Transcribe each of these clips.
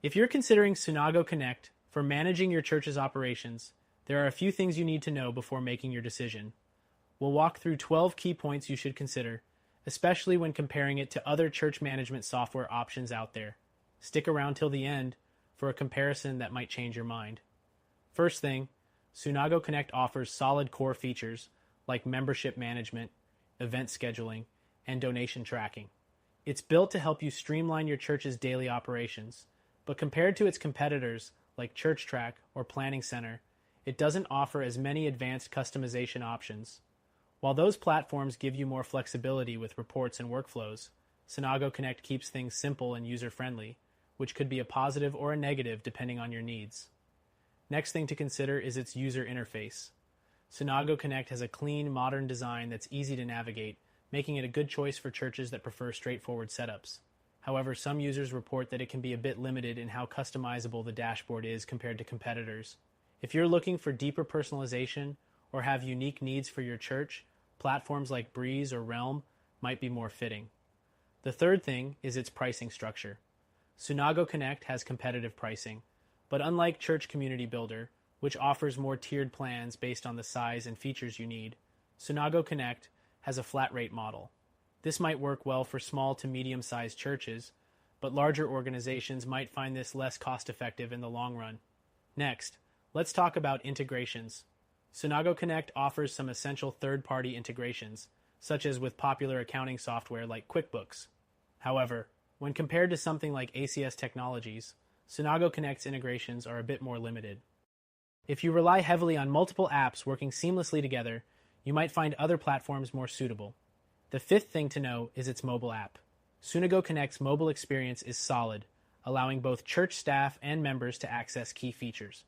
If you're considering SunagoConnect for managing your church's operations, there are a few things you need to know before making your decision. We'll walk through 12 key points you should consider, especially when comparing it to other church management software options out there. Stick around till the end for a comparison that might change your mind. First thing, SunagoConnect offers solid core features like membership management, event scheduling, and donation tracking. It's built to help you streamline your church's daily operations, but compared to its competitors like ChurchTrack or Planning Center, it doesn't offer as many advanced customization options. While those platforms give you more flexibility with reports and workflows, SunagoConnect keeps things simple and user-friendly, which could be a positive or a negative depending on your needs. Next thing to consider is its user interface. SunagoConnect has a clean, modern design that's easy to navigate, making it a good choice for churches that prefer straightforward setups. However, some users report that it can be a bit limited in how customizable the dashboard is compared to competitors. If you're looking for deeper personalization or have unique needs for your church, platforms like Breeze or Realm might be more fitting. The third thing is its pricing structure. SunagoConnect has competitive pricing, but unlike Church Community Builder, which offers more tiered plans based on the size and features you need, SunagoConnect has a flat rate model. This might work well for small to medium-sized churches, but larger organizations might find this less cost-effective in the long run. Next, let's talk about integrations. SunagoConnect offers some essential third-party integrations, such as with popular accounting software like QuickBooks. However, when compared to something like ACS Technologies, SunagoConnect's integrations are a bit more limited. If you rely heavily on multiple apps working seamlessly together, you might find other platforms more suitable. The fifth thing to know is its mobile app. SunagoConnect's mobile experience is solid, allowing both church staff and members to access key features.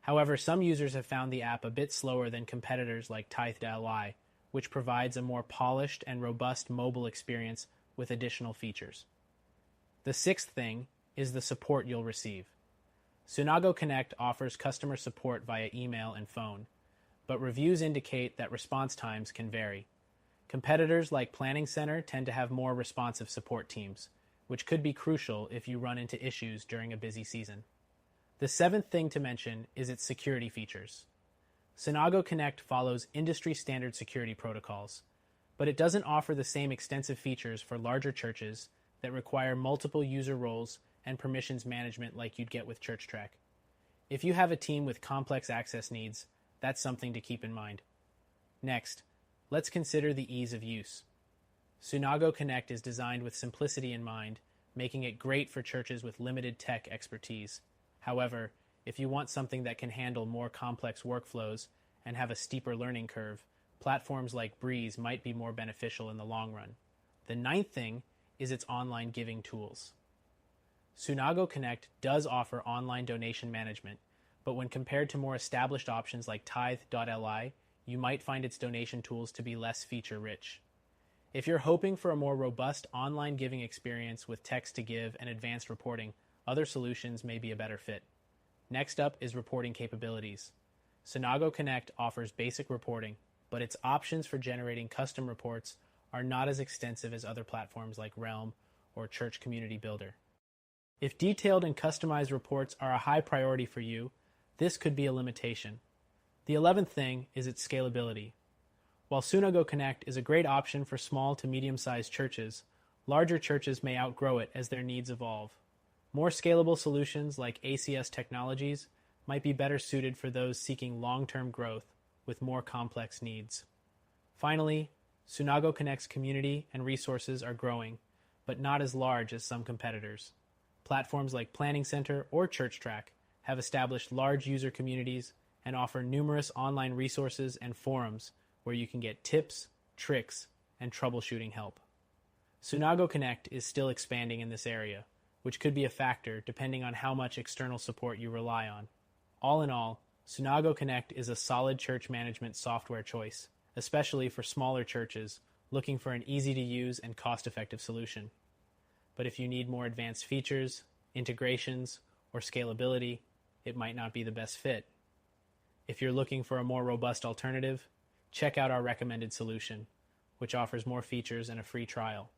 However, some users have found the app a bit slower than competitors like Tithe.ly, which provides a more polished and robust mobile experience with additional features. The sixth thing is the support you'll receive. SunagoConnect offers customer support via email and phone, but reviews indicate that response times can vary. Competitors like Planning Center tend to have more responsive support teams, which could be crucial if you run into issues during a busy season. The seventh thing to mention is its security features. SunagoConnect follows industry-standard security protocols, but it doesn't offer the same extensive features for larger churches that require multiple user roles and permissions management like you'd get with ChurchTrack. If you have a team with complex access needs, that's something to keep in mind. Next, let's consider the ease of use. SunagoConnect is designed with simplicity in mind, making it great for churches with limited tech expertise. However, if you want something that can handle more complex workflows and have a steeper learning curve, platforms like Breeze might be more beneficial in the long run. The ninth thing is its online giving tools. SunagoConnect does offer online donation management, but when compared to more established options like Tithe.ly, you might find its donation tools to be less feature-rich. If you're hoping for a more robust online giving experience with text to give and advanced reporting, other solutions may be a better fit. Next up is reporting capabilities. SunagoConnect offers basic reporting, but its options for generating custom reports are not as extensive as other platforms like Realm or Church Community Builder. If detailed and customized reports are a high priority for you, this could be a limitation. The 11th thing is its scalability. While SunagoConnect is a great option for small to medium-sized churches, larger churches may outgrow it as their needs evolve. More scalable solutions like ACS Technologies might be better suited for those seeking long-term growth with more complex needs. Finally, SunagoConnect's community and resources are growing, but not as large as some competitors. Platforms like Planning Center or ChurchTrack have established large user communities and offer numerous online resources and forums where you can get tips, tricks, and troubleshooting help. SunagoConnect is still expanding in this area, which could be a factor depending on how much external support you rely on. All in all, SunagoConnect is a solid church management software choice, especially for smaller churches looking for an easy-to-use and cost-effective solution. But if you need more advanced features, integrations, or scalability, it might not be the best fit. If you're looking for a more robust alternative, check out our recommended solution, which offers more features and a free trial.